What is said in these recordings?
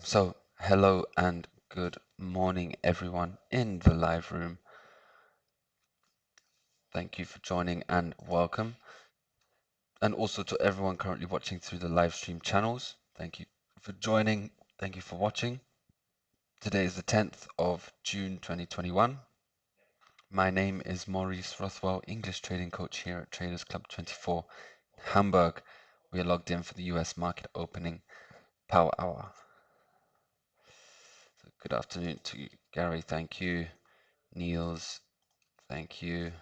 So, hello and good morning, everyone in the live room. Thank you for joining and welcome. And also to everyone currently watching through the live stream channels. Thank you for joining. Thank you for watching. Today is the 10th of June 2021. My name is Maurice Rothwell, English trading coach here at TradersClub24 in Hamburg. We are logged in for the US market opening power hour. So good afternoon to Gary, thank you. Niels, thank you.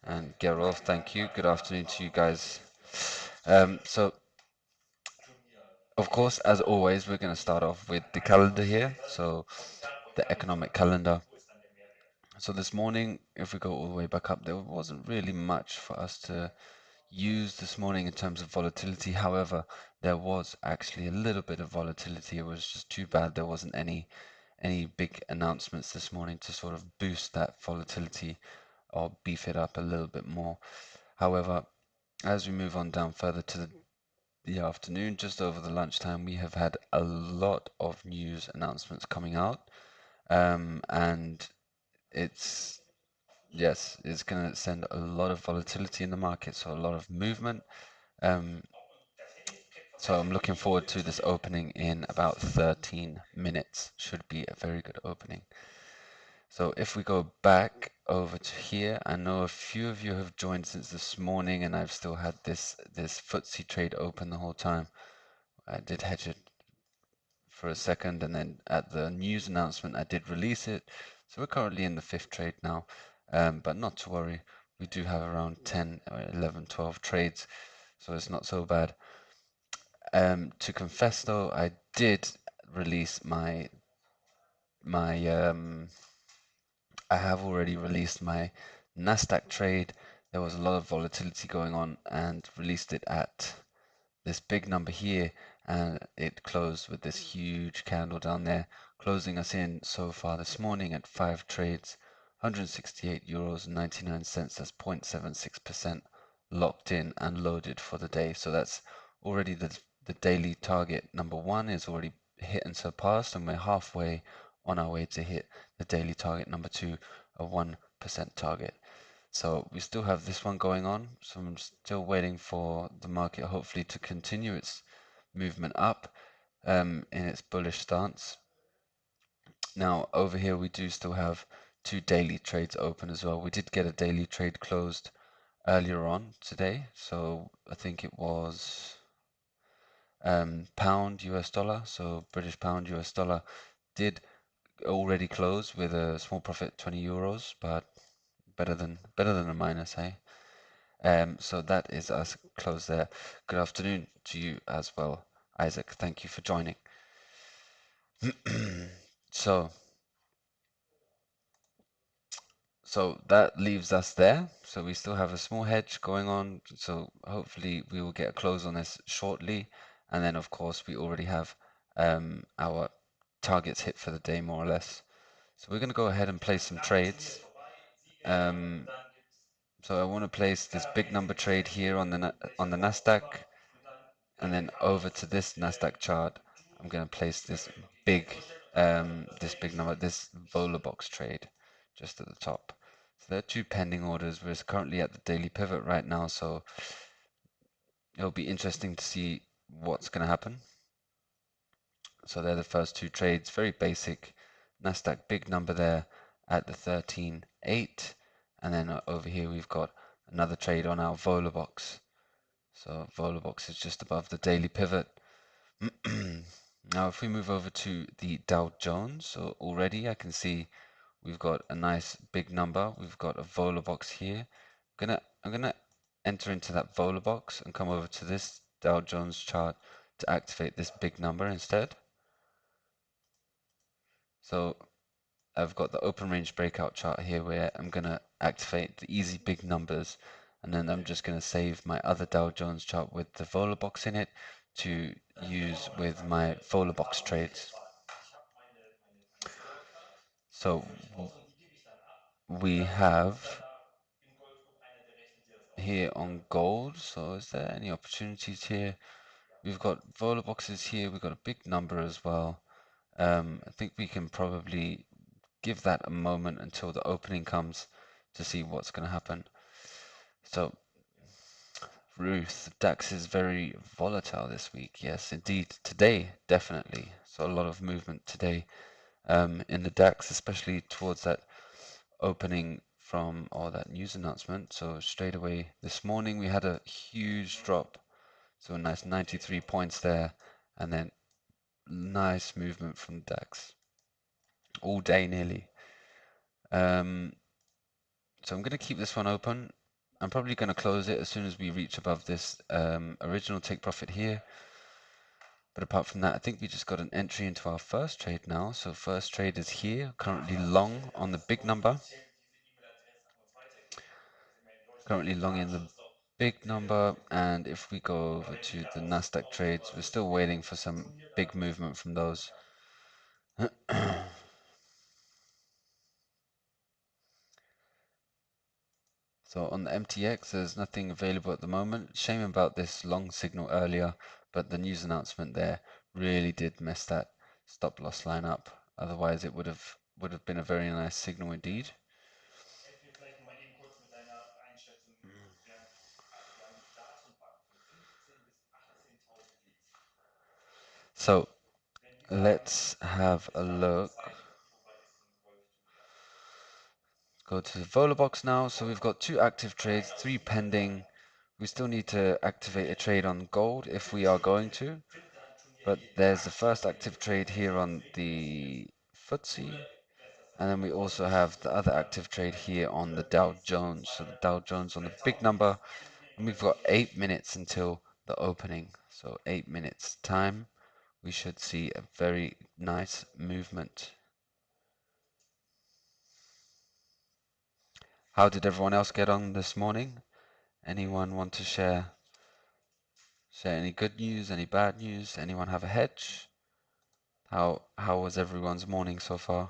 And Gerolf, thank you. Good afternoon to you guys. So, of course, as always, we're going to start off with the calendar here. So, the economic calendar. So this morning, if we go all the way back up, there wasn't really much for us to use this morning in terms of volatility. However, there was actually a little bit of volatility. It was just too bad there wasn't any big announcements this morning to sort of boost that volatility or beef it up a little bit more. However, as we move on down further to the afternoon, just over the lunchtime, we have had a lot of news announcements coming out, and it's going to send a lot of volatility in the market, so a lot of movement. So I'm looking forward to this opening in about 13 minutes. Should be a very good opening. So if we go back over to here, I know a few of you have joined since this morning, and I've still had this FTSE trade open the whole time. I did hedge it for a second, and then at the news announcement, I did release it. So we're currently in the 5th trade now, but not to worry. We do have around 10, 11, 12 trades, so it's not so bad. To confess though, I did release I have already released my Nasdaq trade. There was a lot of volatility going on, and released it at this big number here, and it closed with this huge candle down there, closing us in so far this morning at 5 trades, 168 euros and 99 cents. That's 0.76% locked in and loaded for the day. So that's already the daily target number 1 is already hit and surpassed, and we're halfway on our way to hit the daily target number 2, a 1% target. So we still have this one going on, so I'm still waiting for the market hopefully to continue its movement up in its bullish stance. Now over here we do still have 2 daily trades open as well. We did get a daily trade closed earlier on today, so I think it was pound US dollar, so British pound US dollar did already close with a small profit, 20 euros, but better than a minus, hey? So that is us close there. Good afternoon to you as well, Isaac. Thank you for joining. So that leaves us there. So we still have a small hedge going on. So hopefully we will get a close on this shortly. And then of course we already have our targets hit for the day more or less. So we're going to go ahead and place some trades. So I want to place this big number trade here on the Nasdaq, and then over to this Nasdaq chart, I'm going to place this big number, this Volabox trade, just at the top. So there are 2 pending orders. We're currently at the daily pivot right now, so it'll be interesting to see what's going to happen. So they're the first 2 trades, very basic. Nasdaq big number there at the 13.8, and then over here we've got another trade on our Volabox. So Volabox is just above the daily pivot. Now if we move over to the Dow Jones, so already I can see we've got a nice big number. We've got a Volabox here. I'm gonna enter into that Volabox and come over to this Dow Jones chart to activate this big number instead. So I've got the open range breakout chart here where I'm gonna activate the easy big numbers, and then I'm just going to save my other Dow Jones chart with the Vola box in it to use with my Vola box trades. So we have here on gold. So is there any opportunities here? We've got Vola boxes here. We've got a big number as well. I think we can probably give that a moment until the opening comes to see what's going to happen. So Ruth, DAX is very volatile this week. Yes, indeed. Today, definitely. So a lot of movement today in the DAX, especially towards that opening from that news announcement. So straight away this morning we had a huge drop. So a nice 93 points there, and then nice movement from DAX all day nearly. So I'm going to keep this one open. I'm probably going to close it as soon as we reach above this original take profit here. But apart from that, I think we just got an entry into our first trade now. So first trade is here, currently long on the big number. Currently long in the big number. And if we go over to the Nasdaq trades, we're still waiting for some big movement from those. So on the MTX, there's nothing available at the moment. Shame about this long signal earlier, but the news announcement there really did mess that stop loss line up. Otherwise, it would have been a very nice signal indeed. So let's have a look. Go to the Vola box now. So we've got 2 active trades, 3 pending. We still need to activate a trade on gold if we are going to. But there's the first active trade here on the FTSE. And then we also have the other active trade here on the Dow Jones. So the Dow Jones on the big number. And we've got 8 minutes until the opening. So 8 minutes time. We should see a very nice movement. How did everyone else get on this morning? Anyone want to share any good news, any bad news? Anyone have a hedge? How was everyone's morning so far?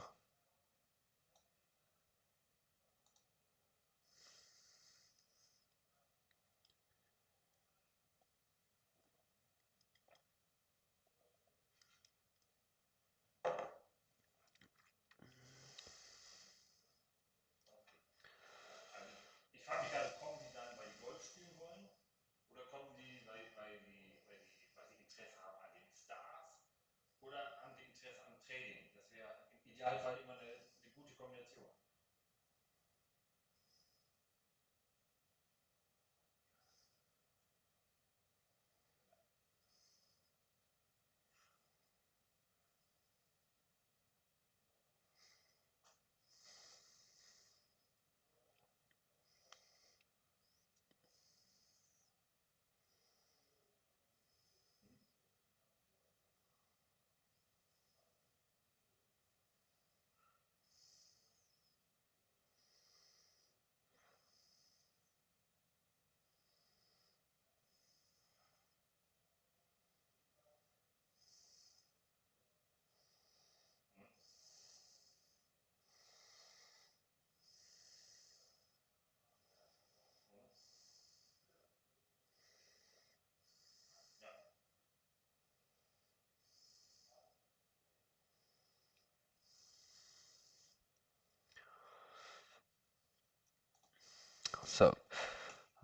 So,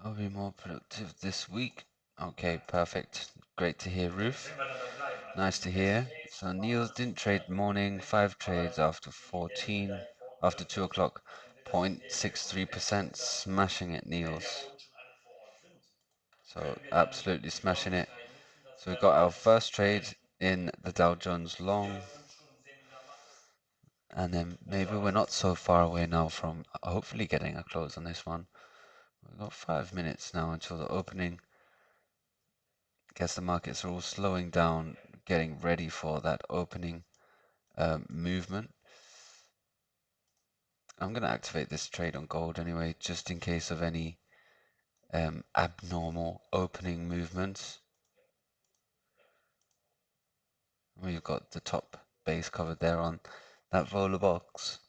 I'll be more productive this week. Okay, perfect. Great to hear, Ruth. Nice to hear. So Niels didn't trade morning, 5 trades after 14, after 2 o'clock, 0.63%, smashing it, Niels. So absolutely smashing it. So we got our first trade in the Dow Jones long. And then maybe we're not so far away now from hopefully getting a close on this one. We've got 5 minutes now until the opening. Guess the markets are all slowing down, getting ready for that opening movement. I'm going to activate this trade on gold anyway, just in case of any abnormal opening movements. We've got the top base covered there on that vola box.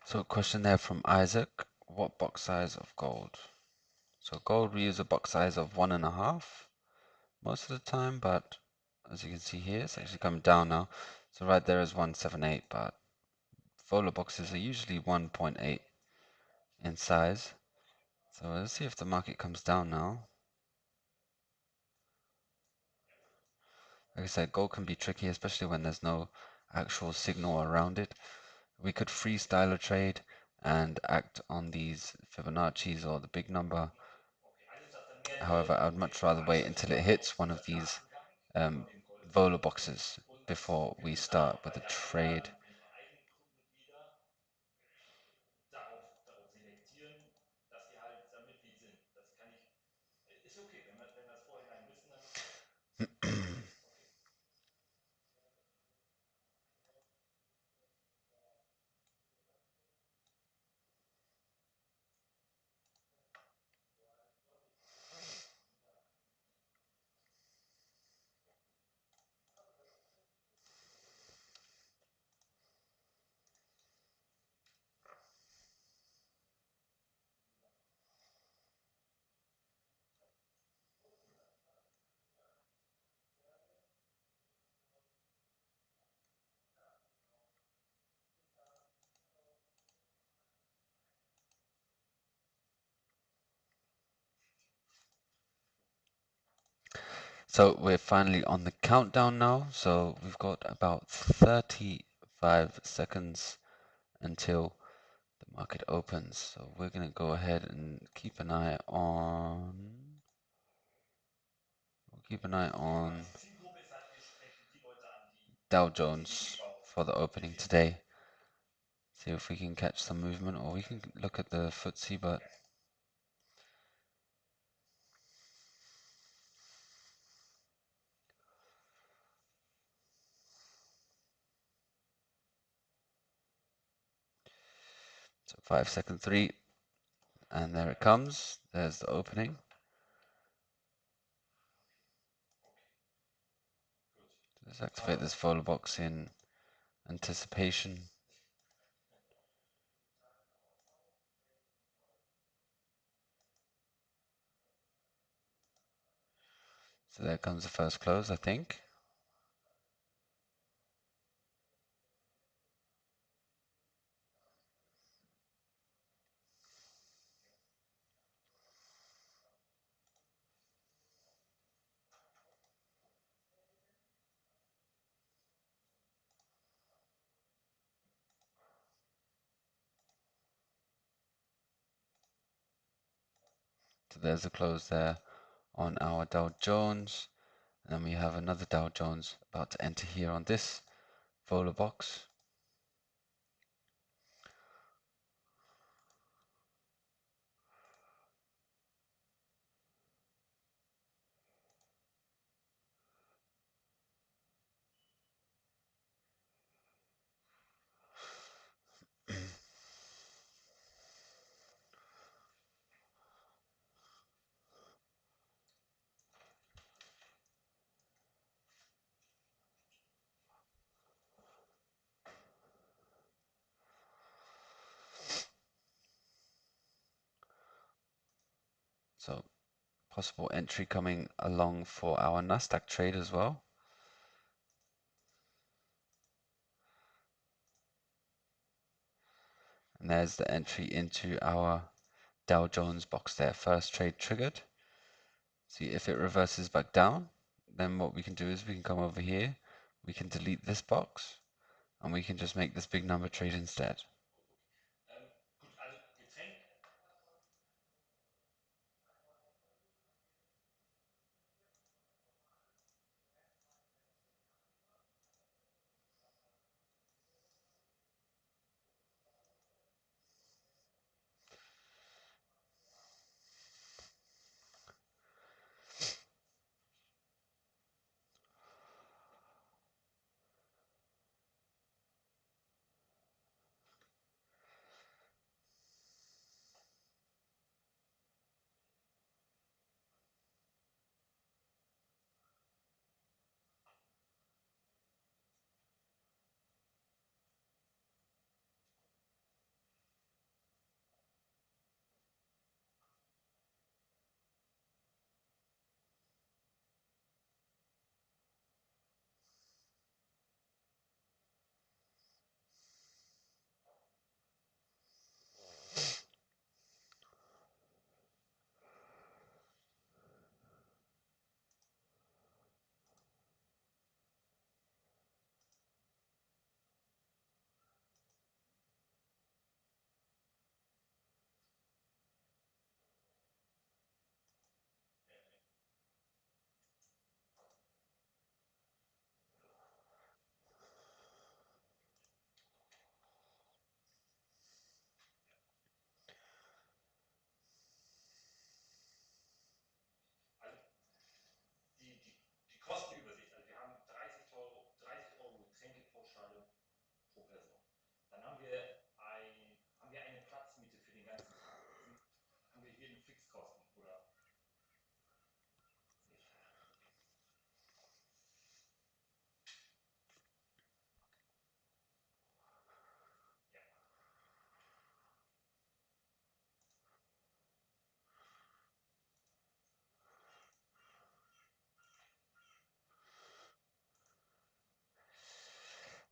So question there from Isaac, what box size of gold? So gold, we use a box size of 1.5 most of the time, but as you can see here, it's actually coming down now. So right there is 178, but vola boxes are usually 1.8 in size. So let's see if the market comes down now. Like I said, gold can be tricky, especially when there's no actual signal around it. We could freestyle a trade and act on these Fibonacci's or the big number. However, I would much rather wait until it hits one of these vola boxes before we start with a trade. So we're finally on the countdown now. So we've got about 35 seconds until the market opens. So we're going to go ahead and keep an eye on Dow Jones for the opening today. See if we can catch some movement, or we can look at the FTSE, but so 5-second 3, and there it comes. There's the opening. Let's activate this follow box in anticipation. So there comes the first close, I think. there's a close there on our Dow Jones. And then we have another Dow Jones about to enter here on this vola box. So possible entry coming along for our Nasdaq trade as well. And there's the entry into our Dow Jones box there. First trade triggered. See if it reverses back down, then what we can do is we can come over here, we can delete this box, and we can just make this big number trade instead.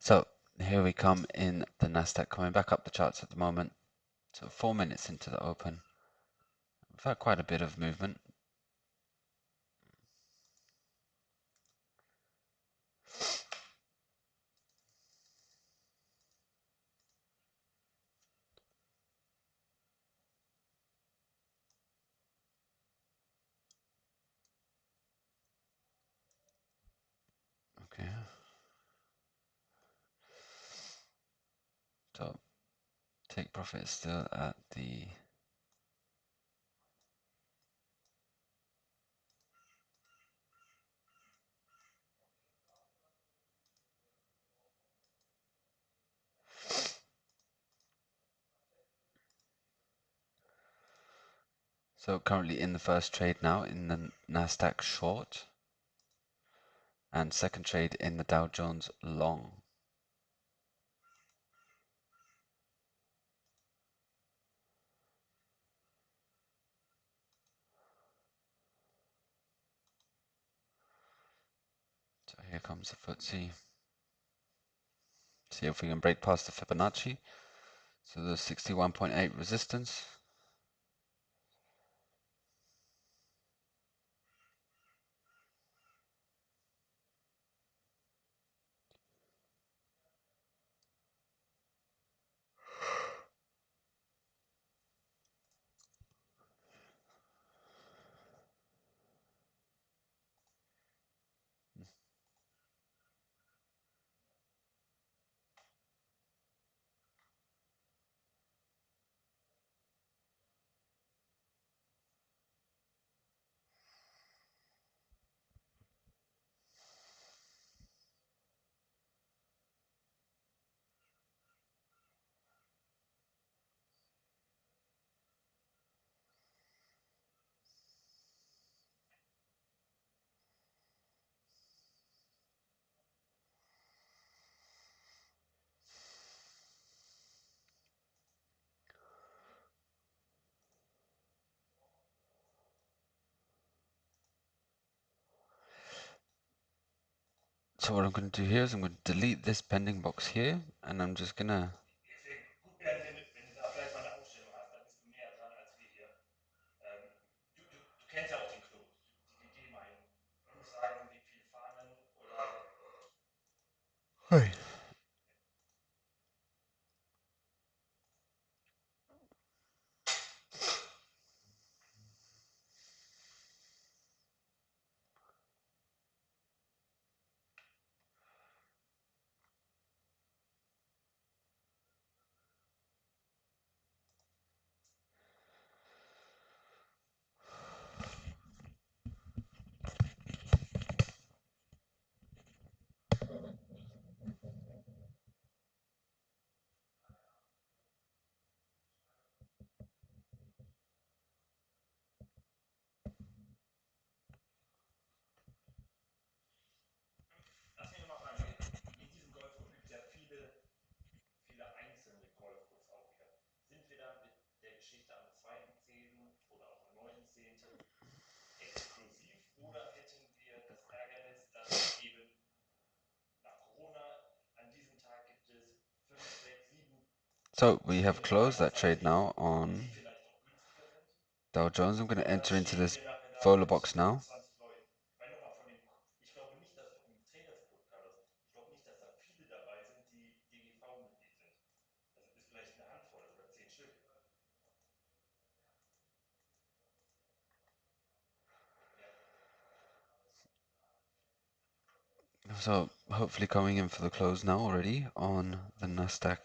So here we come in the Nasdaq coming back up the charts at the moment. So 4 minutes into the open. We've had quite a bit of movement. Okay. So take profit is still at the so currently in the first trade now in the Nasdaq short and second trade in the Dow Jones long. So here comes the FTSE. See if we can break past the Fibonacci. So the 61.8 resistance. So what I'm going to do here is I'm going to delete this pending box here, and I'm just going to Hey. So we have closed that trade now on Dow Jones. I'm going to enter into this follow box now. So hopefully coming in for the close now already on the Nasdaq.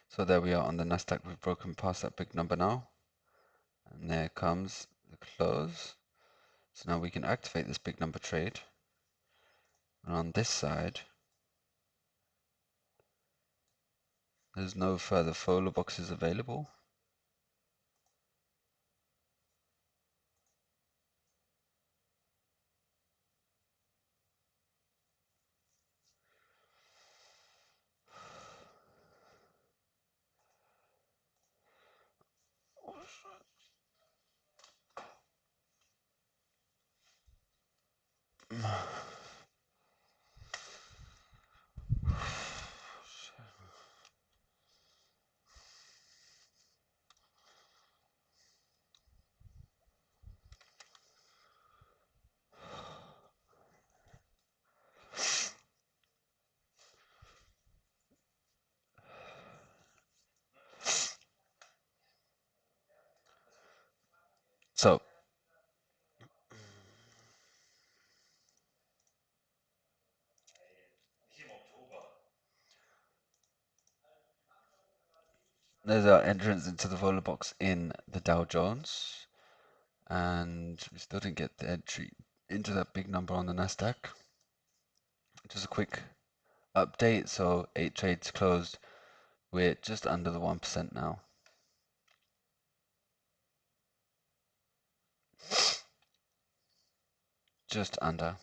So there we are on the Nasdaq. We've broken past that big number now. And there comes the close. So now we can activate this big number trade. And on this side, there's no further follow boxes available. So there's our entrance into the follow box in the Dow Jones. And we still didn't get the entry into that big number on the Nasdaq. Just a quick update. So 8 trades closed. We're just under the 1% now. Just under.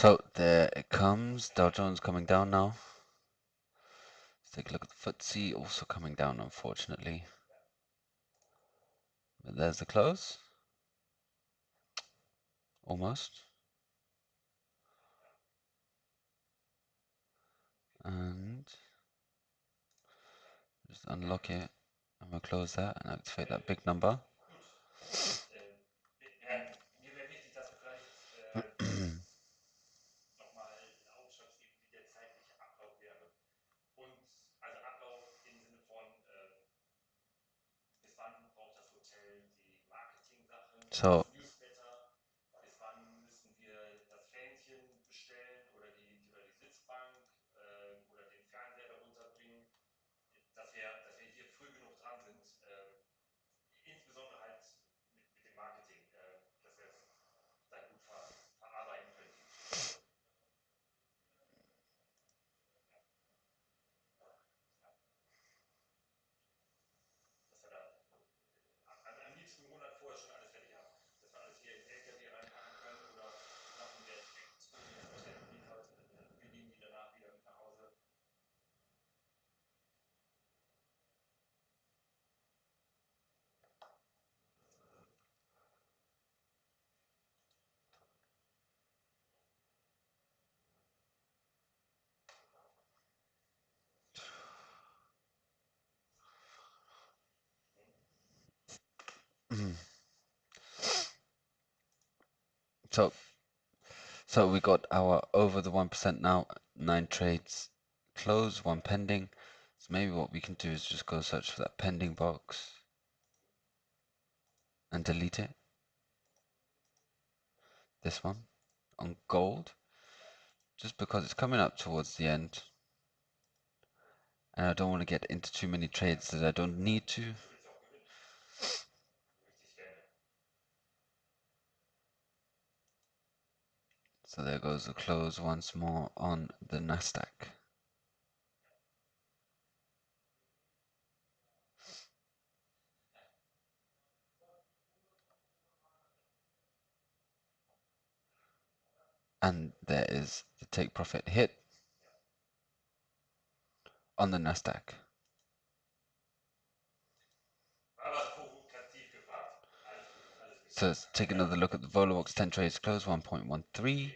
So there it comes. Dow Jones coming down now. Let's take a look at the FTSE, also coming down, unfortunately. But there's the close. Almost. And just unlock it. And we'll close that and activate that big number. So So we got our over the 1% now, 9 trades closed, 1 pending. So maybe what we can do is just go search for that pending box and delete it. This one on gold, just because it's coming up towards the end and I don't want to get into too many trades that I don't need to. So there goes the close once more on the Nasdaq. And there is the take profit hit on the Nasdaq. So let's take another look at the Volox 10 trades close, 1.13.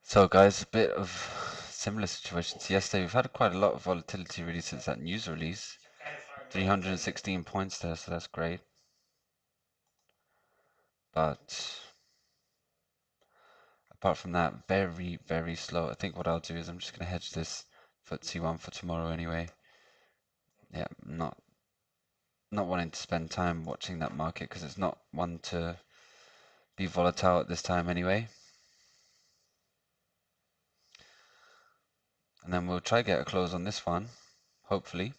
So guys, a bit of similar situation to yesterday. We've had quite a lot of volatility really since that news release. 316 points there, so that's great. But apart from that, very, very slow. I think what I'll do is I'm just going to hedge this FTSE one for tomorrow anyway. Yeah, not wanting to spend time watching that market because it's not one to be volatile at this time anyway. And then we'll try get a close on this one, hopefully.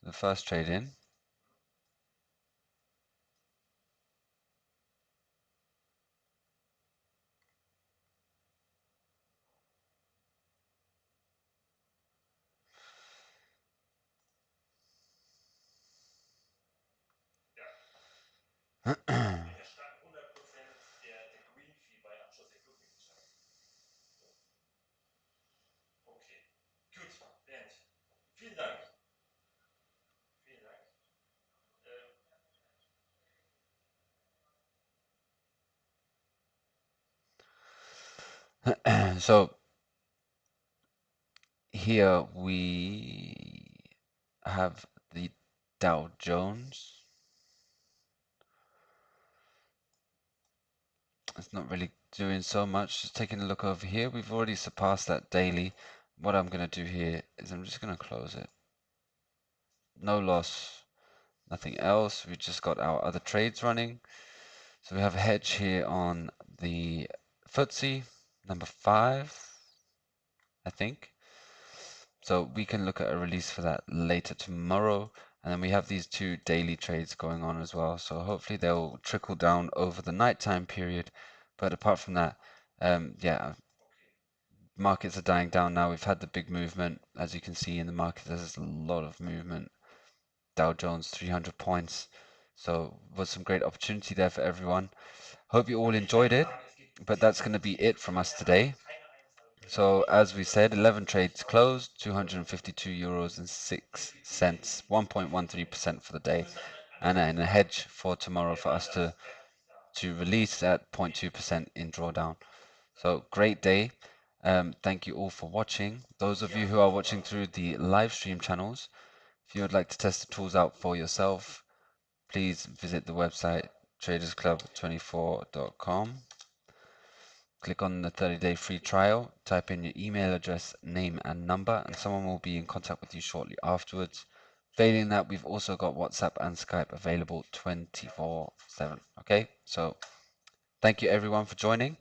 The first trade in. So here we have the Dow Jones. It's not really doing so much. Just taking a look over here, we've already surpassed that daily. What I'm going to do here is I'm just going to close it. No loss, nothing else. We just got our other trades running. So we have a hedge here on the FTSE, number 5, I think. So we can look at a release for that later tomorrow. And then we have these 2 daily trades going on as well. So hopefully they'll trickle down over the nighttime period. But apart from that, yeah, markets are dying down now. We've had the big movement. As you can see in the market, there's a lot of movement. Dow Jones 300 points. So was some great opportunity there for everyone. Hope you all enjoyed it. But that's going to be it from us today. So as we said, 11 trades closed, 252 euros and 6 cents, 1.13% for the day, and a hedge for tomorrow for us to release at 0.2% in drawdown. So great day. Thank you all for watching. Those of you who are watching through the live stream channels, If you would like to test the tools out for yourself, please visit the website TradersClub24.com. Click on the 30-day free trial, type in your email address, name and number, and someone will be in contact with you shortly afterwards. Failing that, we've also got WhatsApp and Skype available 24/7. Okay, so thank you everyone for joining.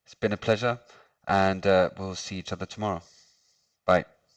It's been a pleasure, and we'll see each other tomorrow. Bye.